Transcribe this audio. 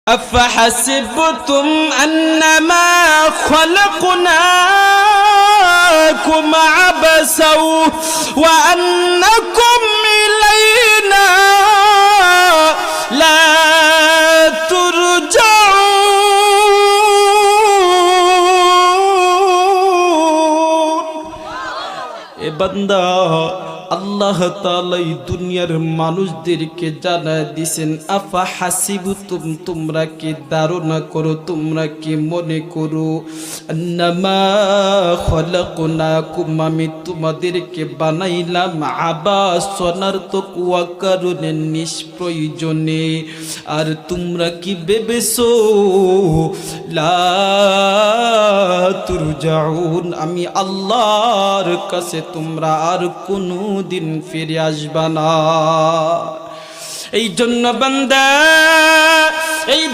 أفحسبتم أنما خلقناكم عبثا وأنكم إلينا لا ترجعون এ বান্দা আল্লাহ তাআলা এই দুনিয়ার মানুষদেরকে জানায় দিয়েছেন আফা হাসিবতুম তোমরা কি ধারণা করো তোমরা কি মনে করো আন্নামা খলাকনাকুম আমি তোমাদেরকে বানাইলাম আবাসনার তো কুয়া কারণে নিষ্প্রয়োজনে আর তোমরা কি ভেবেছো লা তুরজাউন আমি আল্লাহর কাছে তোমরা আর কোনো দিন ফিরে আসবা না। এই জন্য বান্দা এই